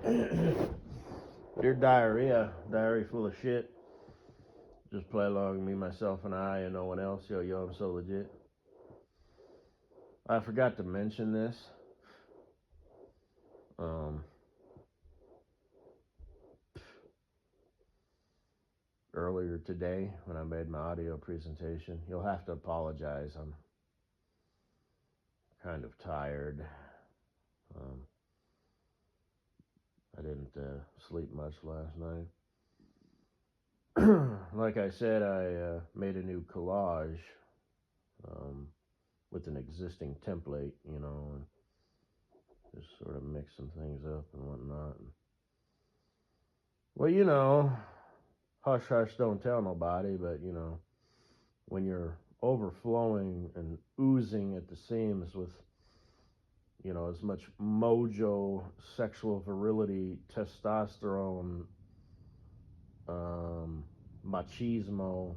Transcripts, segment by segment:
Dear diary full of shit. Just play along, me, myself, and I, and no one else. Yo, I'm so legit. I forgot to mention this. Um, Earlier today when I made my audio presentation. You'll have to apologize. I'm kind of tired. Um, I didn't sleep much last night. Like I said, I made a new collage um, with an existing template, and just sort of mix some things up and whatnot. Well, hush hush, don't tell nobody, but when you're overflowing and oozing at the seams with as much mojo, sexual virility, testosterone, machismo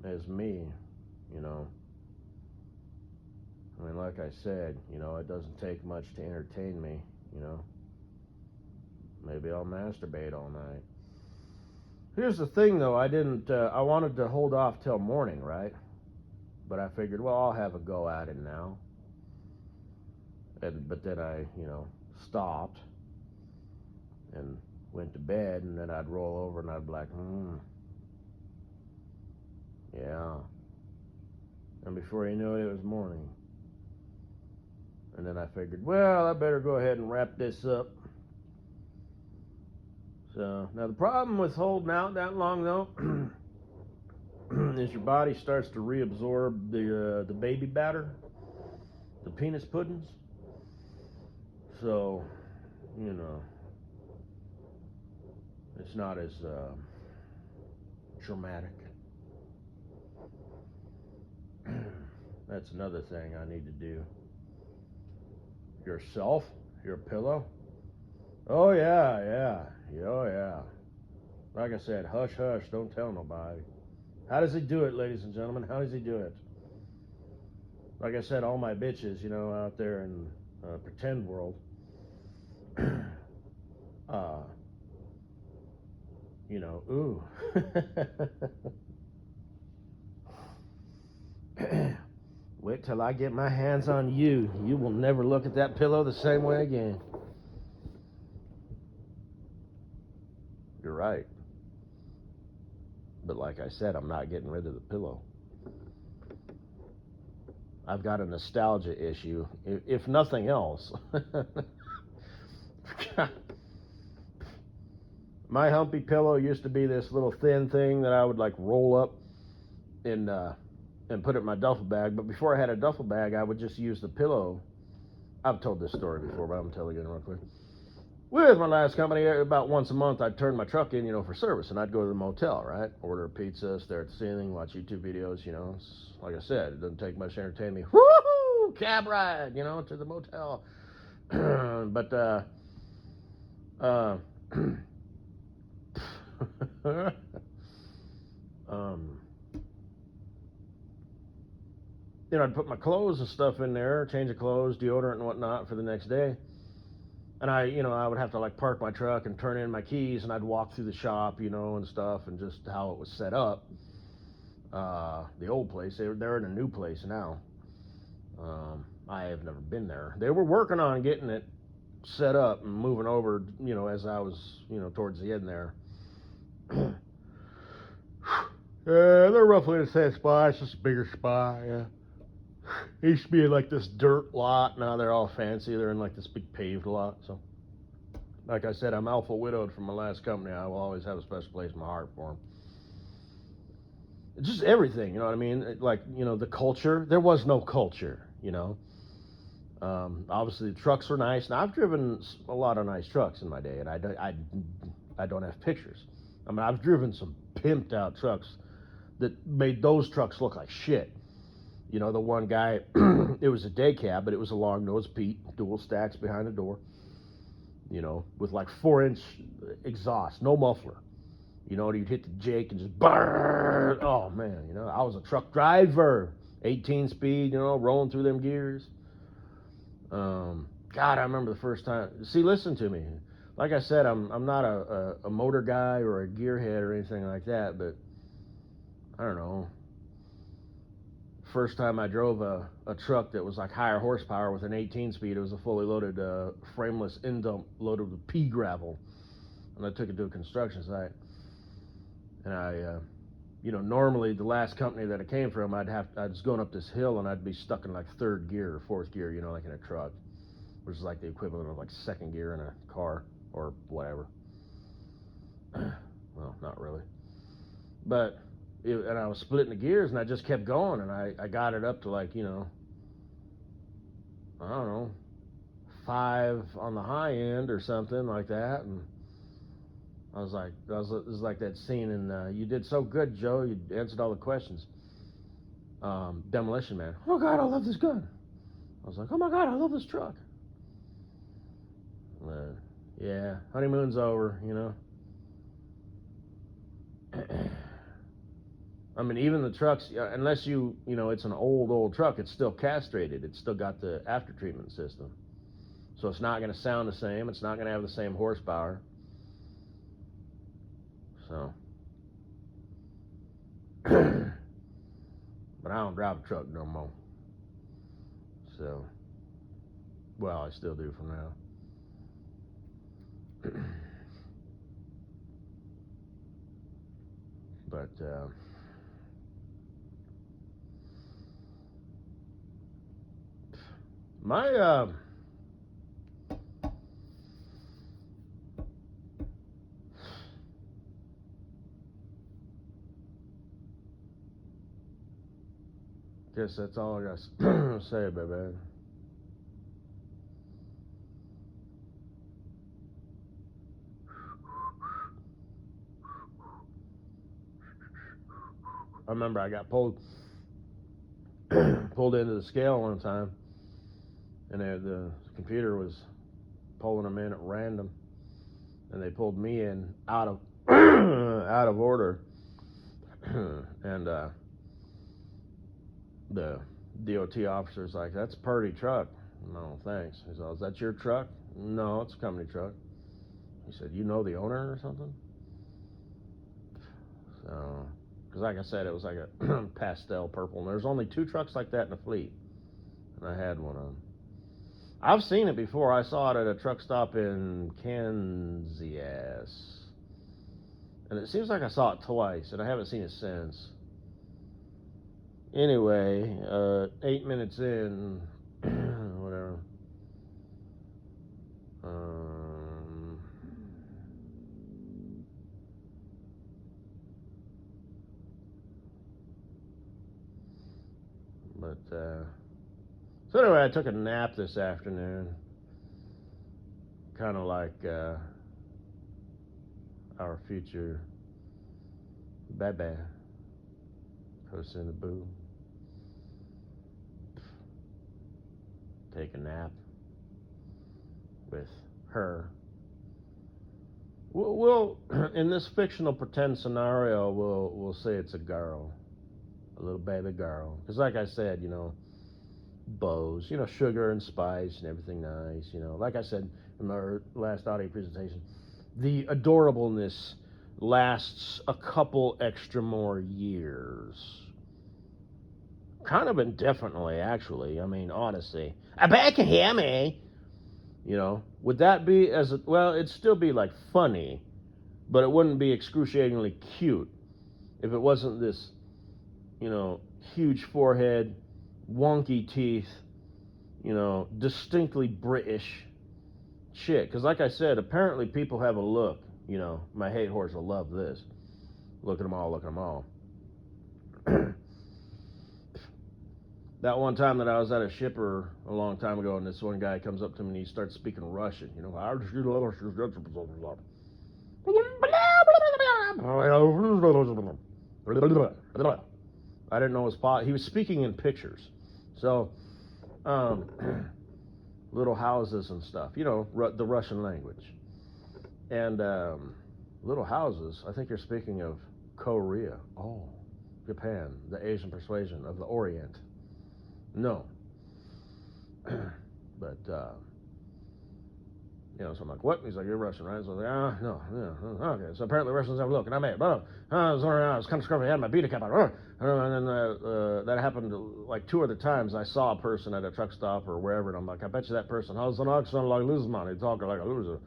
as me, you know. I mean, like I said, it doesn't take much to entertain me, Maybe I'll masturbate all night. Here's the thing, though. I wanted to hold off till morning, right? But I figured, well, I'll have a go at it now. But then I, stopped and went to bed, and then I'd roll over and I'd be like, yeah. And before you knew it, it was morning. And then I figured, well, I better go ahead and wrap this up. So, now the problem with holding out that long, though, is your body starts to reabsorb the baby batter, the penis puddings. So, it's not as traumatic. That's another thing I need to do. Yourself? Your pillow? Oh, yeah. Oh, yeah. Like I said, hush, hush, don't tell nobody. How does he do it, ladies and gentlemen? How does he do it? Like I said, all my bitches, out there in pretend world, ooh. Wait till I get my hands on you. You will never look at that pillow the same way again. You're right. But like I said, I'm not getting rid of the pillow. I've got a nostalgia issue, if nothing else. My humpy pillow used to be this little thin thing that I would like roll up and put it in my duffel bag. But before I had a duffel bag, I would just use the pillow. I've told this story before, but I'm telling you it real quick. With my last company, about once a month, I'd turn my truck in, for service, and I'd go to the motel, right? Order a pizza, stare at the ceiling, watch YouTube videos, Like I said, it doesn't take much to entertain me. Woo-hoo! Cab ride, to the motel. But, I'd put my clothes and stuff in there, change of clothes, deodorant and whatnot for the next day. And I would have to like park my truck and turn in my keys, and I'd walk through the shop, and stuff, and just how it was set up. The old place, they're in a new place now. I have never been there. They were working on getting it set up and moving over, as I was, towards the end there. They're roughly in the same spot. It's just a bigger spot, yeah. It used to be like this dirt lot. Now they're all fancy. They're in like this big paved lot. So, like I said, I'm alpha widowed from my last company. I will always have a special place in my heart for them. It's just everything, you know what I mean? Like, the culture. There was no culture, Obviously, the trucks were nice. Now, I've driven a lot of nice trucks in my day, and I don't have pictures. I mean, I've driven some pimped out trucks that made those trucks look like shit. The one guy, it was a day cab, but it was a long nose Pete, dual stacks behind the door, with like 4-inch exhaust, no muffler. You'd hit the Jake and just burn. Oh, man, I was a truck driver, 18 speed, rolling through them gears. God, I remember the first time. See, listen to me. Like I said, I'm not a motor guy or a gearhead or anything like that, but I don't know. First time I drove a truck that was like higher horsepower with an 18 speed. It was a fully loaded frameless end dump loaded with pea gravel, and I took it to a construction site. And normally the last company that it came from, I was going up this hill and I'd be stuck in like third gear or fourth gear, like in a truck, which is like the equivalent of like second gear in a car or whatever. Well, not really, but and I was splitting the gears and I just kept going and I got it up to like I don't know 5 on the high end or something like that, and I was like, it was like that scene in You Did So Good, Joe. You answered all the questions. Demolition Man. Oh God, I love this gun. I was like, oh my God, I love this truck. Yeah, honeymoon's over, I mean, even the trucks, unless it's an old truck, it's still castrated. It's still got the after treatment system. So it's not going to sound the same. It's not going to have the same horsepower. So, but I don't drive a truck no more. So, well, I still do for now. But my guess that's all I got to say about that. I remember I got pulled into the scale one time, and the computer was pulling them in at random, and they pulled me in out of out of order, and the DOT officer's like, "That's a Purdy truck." No, thanks. He said, "Is that your truck?" No, it's a company truck. He said, "You know the owner or something?" So, because like I said, it was like a pastel purple, and there's only 2 trucks like that in the fleet, and I had one of them. I've seen it before. I saw it at a truck stop in Kansas, and it seems like I saw it twice, and I haven't seen it since. Anyway, 8 minutes in, whatever. So anyway, I took a nap this afternoon, kind of like our future baby, Puss in the Boo. Take a nap with her. We'll in this fictional pretend scenario, we'll say it's a girl, a little baby girl, because like I said, bows, sugar and spice and everything nice, like I said in my last audio presentation, the adorableness lasts a couple extra more years, kind of indefinitely, actually. I mean, honestly, I bet you can hear me. Would that be well? It'd still be like funny, but it wouldn't be excruciatingly cute if it wasn't this, huge forehead, wonky teeth, distinctly British chick. Because like I said, apparently people have a look. My hate horse will love this. Look at them all. Look at them all. That one time that I was at a shipper a long time ago, and this one guy comes up to me and he starts speaking Russian. I didn't know his pot. He was speaking in pictures. So, little houses and stuff, the Russian language. And little houses, I think you're speaking of Korea. Oh, Japan, the Asian persuasion of the Orient. No. But You know, so I'm like, what? He's like, you're Russian, right? So I was like, no, yeah, okay. So apparently Russians have a look, and I'm at, I was kind of scruffy, I had my beanie cap on, and then that happened like 2 other times. I saw a person at a truck stop or wherever, and I'm like, I bet you that person has an accent like this man, he's talking like a loser.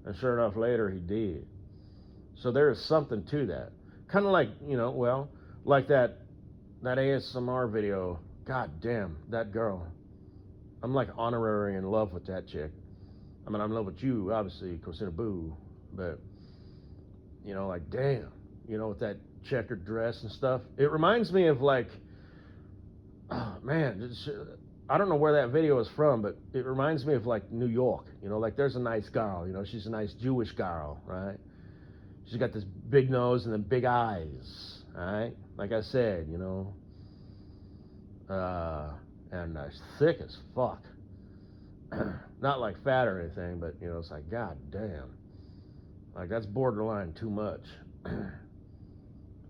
And sure enough, later he did. So there is something to that. Kind of like, like that ASMR video. God damn, that girl. I'm like honorary in love with that chick. I mean, I'm in love with you, obviously, consider boo, but, like, damn, with that checkered dress and stuff. It reminds me of, like, oh, man, I don't know where that video is from, but it reminds me of, like, New York. Like, there's a nice girl, she's a nice Jewish girl, right? She's got this big nose and then big eyes, all right? Like I said, and thick as fuck. Not like fat or anything, but it's like, god damn, like that's borderline too much.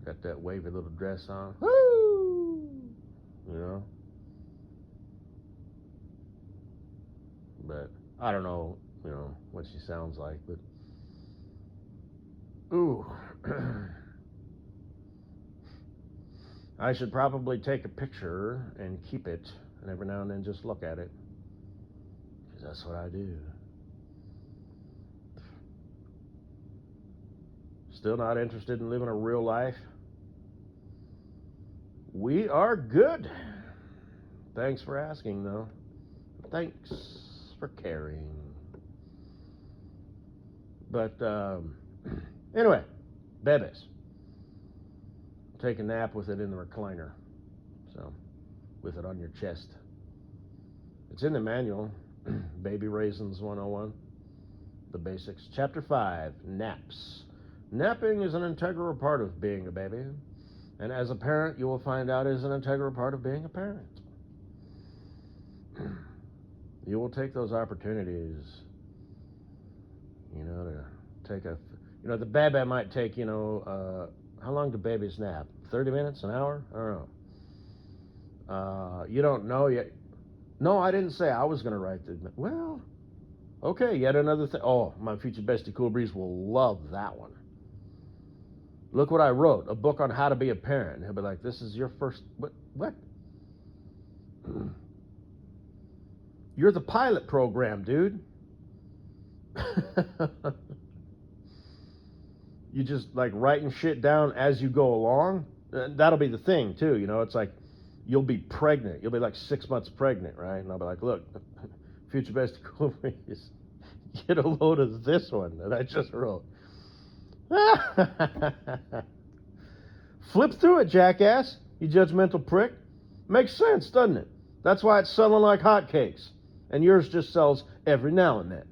Got that wavy little dress on, woo, but I don't know, what she sounds like, but ooh. I should probably take a picture and keep it, and every now and then just look at it, because that's what I do. Still not interested in living a real life? We are good. Thanks for asking, though. Thanks for caring. But, anyway, bebes. Take a nap with it in the recliner. So, with it on your chest. It's in the manual, Baby Raisins 101, the basics. Chapter 5, Naps. Napping is an integral part of being a baby, and as a parent, you will find out is an integral part of being a parent. You will take those opportunities, to take a, the baby might take, how long do babies nap? 30 minutes, an hour? I don't know. You don't know yet. No, I didn't say I was going to write the, well, okay, yet another thing. Oh, my future bestie Cool Breeze will love that one. Look what I wrote, a book on how to be a parent. And he'll be like, this is your first, what? You're the pilot program, dude. You just like writing shit down as you go along. That'll be the thing too, it's like you'll be pregnant. You'll be like 6 months pregnant, right? And I'll be like, look, future bestie Cool Breeze, get a load of this one that I just wrote. Flip through it, jackass, you judgmental prick. Makes sense, doesn't it? That's why it's selling like hotcakes. And yours just sells every now and then,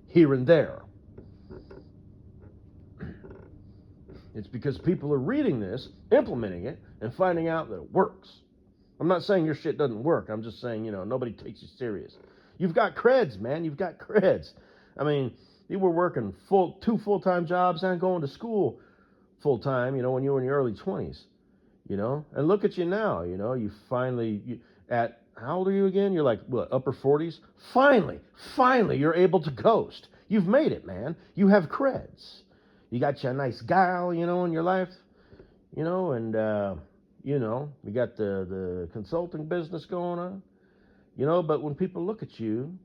here and there. It's because people are reading this, implementing it, and finding out that it works. I'm not saying your shit doesn't work. I'm just saying, nobody takes you serious. You've got creds, man. You've got creds. I mean, you were working 2 full-time jobs and going to school full-time, when you were in your early 20s, And look at you now, you finally, at, how old are you again? You're like, what, upper 40s? Finally, you're able to coast. You've made it, man. You have creds. You got you a nice gal, in your life, and, you got the consulting business going on, but when people look at you,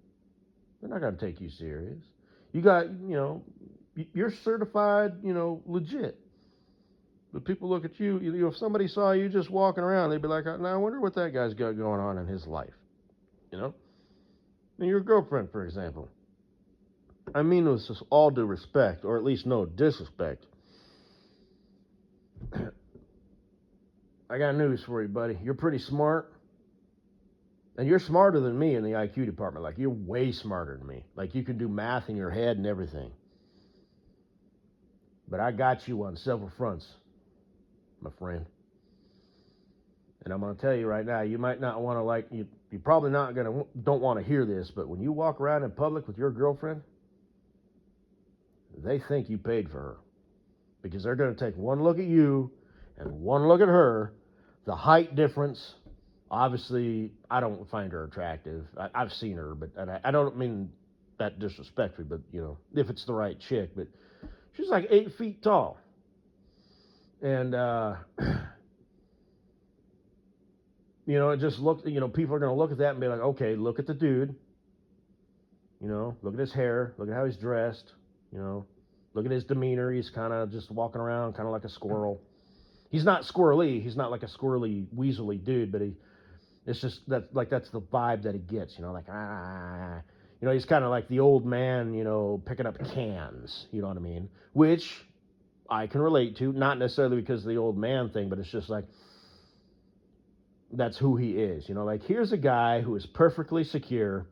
they're not going to take you serious. You got, you're certified, legit. But people look at you, if somebody saw you just walking around, they'd be like, now I wonder what that guy's got going on in his life, And your girlfriend, for example. I mean with all due respect, or at least no disrespect. I got news for you, buddy. You're pretty smart. And you're smarter than me in the IQ department. Like, you're way smarter than me. Like, you can do math in your head and everything. But I got you on several fronts, my friend. And I'm going to tell you right now, you might not want to, you're probably don't want to hear this, but when you walk around in public with your girlfriend, they think you paid for her. Because they're going to take one look at you and one look at her. The height difference, obviously, I don't find her attractive. I've seen her, but I don't mean that disrespectfully, but if it's the right chick. But she's like 8 feet tall, and it just looked. People are gonna look at that and be like, okay, look at the dude. Look at his hair. Look at how he's dressed. Look at his demeanor. He's kind of just walking around, kind of like a squirrel. He's not squirrely. He's not like a squirrely, weaselly dude, but it's just that's the vibe that he gets. Like he's kind of like the old man, picking up cans. You know what I mean? Which I can relate to, not necessarily because of the old man thing, but it's just like that's who he is. Like here's a guy who is perfectly secure,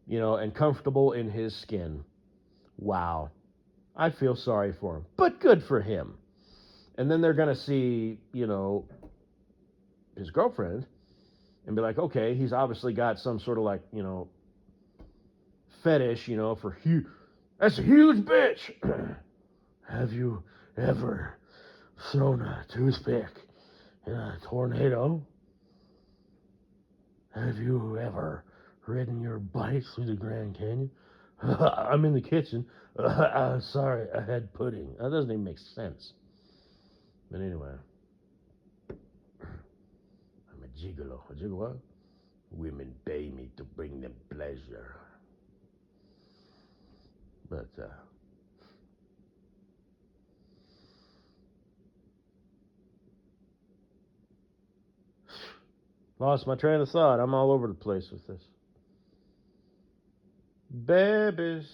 and comfortable in his skin. Wow. I feel sorry for him, but good for him. And then they're going to see, his girlfriend and be like, okay, he's obviously got some sort of like, fetish, for huge. That's a huge bitch. Have you ever thrown a toothpick in a tornado? Have you ever ridden your bike through the Grand Canyon? I'm in the kitchen. Sorry, I had pudding. That doesn't even make sense. But anyway, I'm a gigolo. A gigolo what? Women pay me to bring them pleasure. But, lost my train of thought. I'm all over the place with this. Babies.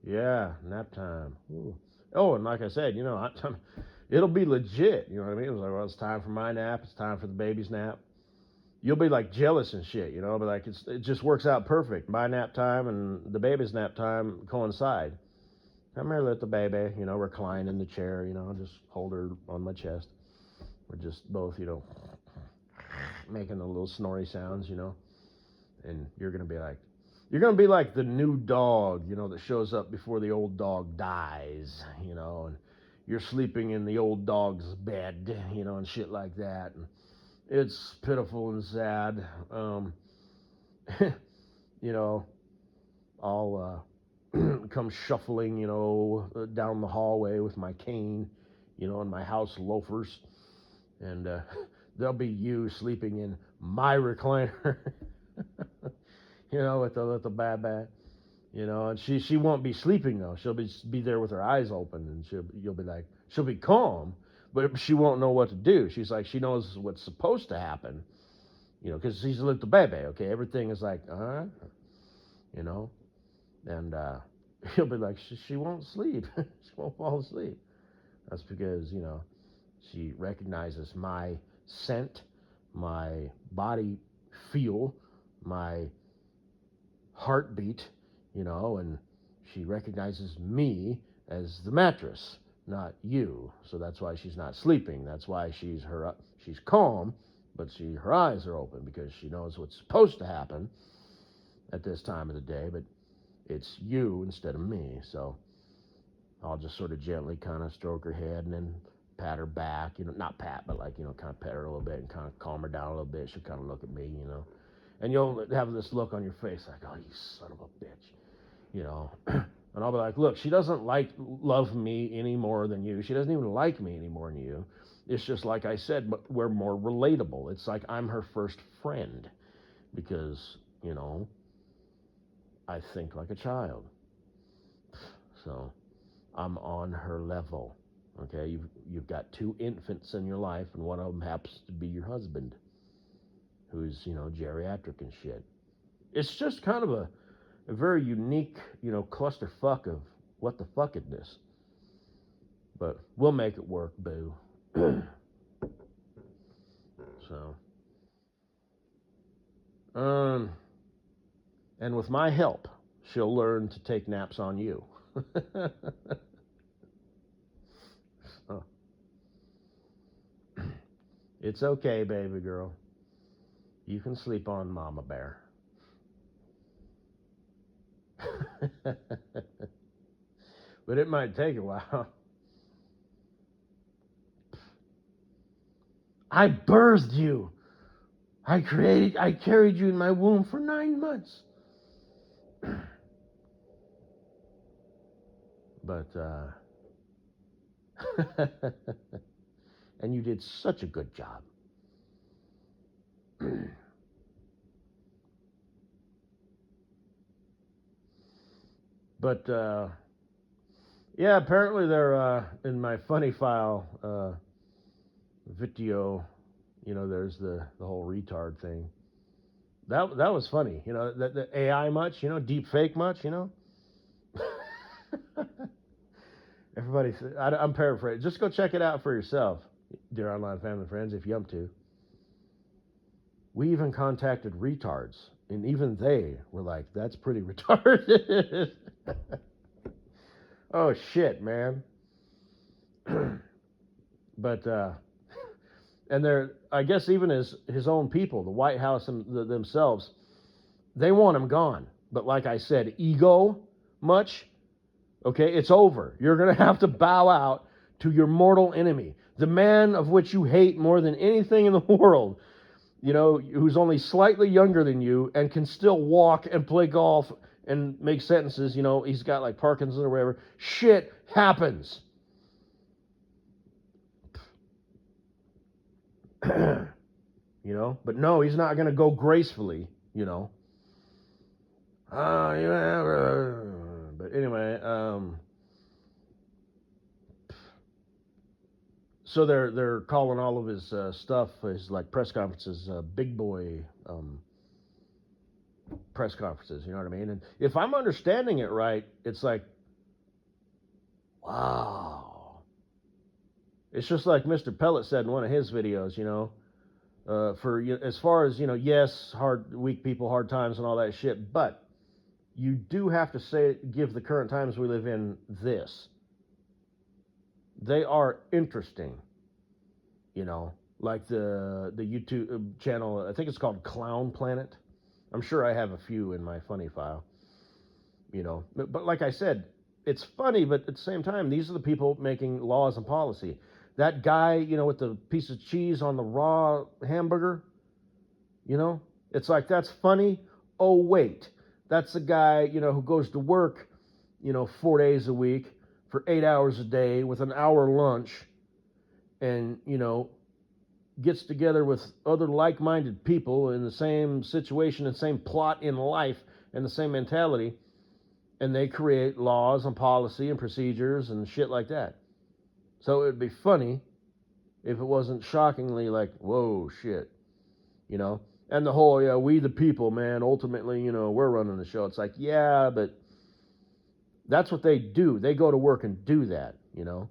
Yeah, nap time. Ooh. Oh, and like I said, it'll be legit. You know what I mean? It was like, well, it's time for my nap. It's time for the baby's nap. You'll be like jealous and shit, but like it just works out perfect. My nap time and the baby's nap time coincide. Come here, little baby, recline in the chair, just hold her on my chest. We're just both, making the little snory sounds, and you're gonna be like the new dog, that shows up before the old dog dies, and you're sleeping in the old dog's bed, and shit like that. And it's pitiful and sad. I'll come shuffling, down the hallway with my cane, and my house loafers, and there'll be you sleeping in my recliner, with the little baba, and she won't be sleeping though. She'll be there with her eyes open, and she'll be calm, but she won't know what to do. She's like, she knows what's supposed to happen, because she's a little baby. Okay, everything is like, and he'll be like, she won't sleep. She won't fall asleep. That's because, she recognizes my scent, my body feel, my heartbeat, and she recognizes me as the mattress, not you. So that's why she's not sleeping. That's why she's calm, but her eyes are open because she knows what's supposed to happen at this time of the day, but it's you instead of me. So I'll just sort of gently kind of stroke her head and then pat her back, not pat, but like, kind of pet her a little bit and kind of calm her down a little bit. She'll kind of look at me, and you'll have this look on your face like, oh, you son of a bitch, and I'll be like, look, she doesn't love me any more than you. She doesn't even like me any more than you. It's just like I said, but we're more relatable. It's like I'm her first friend because, I think like a child. So I'm on her level. Okay, you've got two infants in your life, and one of them happens to be your husband, who's geriatric and shit. It's just kind of a very unique clusterfuck of what the fuckedness. But we'll make it work, boo. So, and with my help, she'll learn to take naps on you. So, it's okay, baby girl. You can sleep on Mama Bear. But it might take a while. I birthed you. I carried you in my womb for 9 months. But and you did such a good job. But yeah, apparently they're in my funny file video. You know, there's the whole retard thing. That was funny. You know, the AI much. You know, deep fake much. You know. Everybody, I'm paraphrasing. Just go check it out for yourself, dear online family friends, if you want to. We even contacted retards, and even they were like, "That's pretty retarded." Oh shit, man. But and they're, I guess, even his own people, the White House themselves, they want him gone. But like I said, ego much. Okay, it's over. You're going to have to bow out to your mortal enemy, the man of which you hate more than anything in the world, you know, who's only slightly younger than you and can still walk and play golf and make sentences. You know, he's got like Parkinson's or whatever. Shit happens. You know, but no, he's not going to go gracefully, you know. Yeah. But anyway, so they're calling all of his stuff, his like press conferences, big boy press conferences. You know what I mean? And if I'm understanding it right, it's like, wow. It's just like Mr. Pellet said in one of his videos. You know, for as far as, you know, yes, weak people, hard times, and all that shit, but you do have to give the current times we live in this. They are interesting, you know, like the YouTube channel. I think it's called Clown Planet. I'm sure I have a few in my funny file, you know. But like I said, it's funny, but at the same time, these are the people making laws and policy. That guy, you know, with the piece of cheese on the raw hamburger, you know, it's like, that's funny. Oh, wait, that's the guy, you know, who goes to work, you know, 4 days a week for 8 hours a day with an hour lunch, and, you know, gets together with other like-minded people in the same situation and same plot in life and the same mentality, and they create laws and policy and procedures and shit like that. So it would be funny if it wasn't shockingly like, whoa, shit, you know. And the whole, yeah, we the people, man, ultimately, you know, we're running the show. It's like, yeah, but that's what they do. They go to work and do that, you know.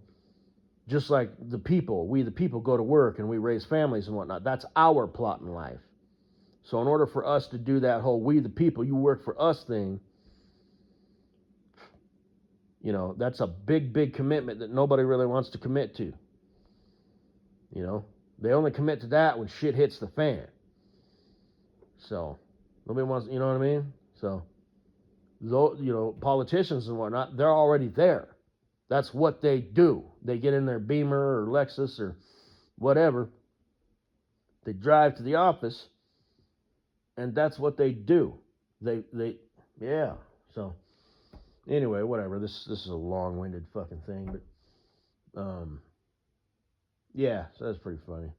Just like we the people go to work and we raise families and whatnot. That's our plot in life. So in order for us to do that whole we the people, you work for us thing, you know, that's a big, big commitment that nobody really wants to commit to. You know, they only commit to that when shit hits the fan. So nobody wants, you know what I mean? So, you know, politicians and whatnot, they're already there. That's what they do. They get in their Beamer or Lexus or whatever. They drive to the office, and that's what they do. Yeah. So anyway, whatever. This is a long-winded fucking thing, but yeah, so that's pretty funny.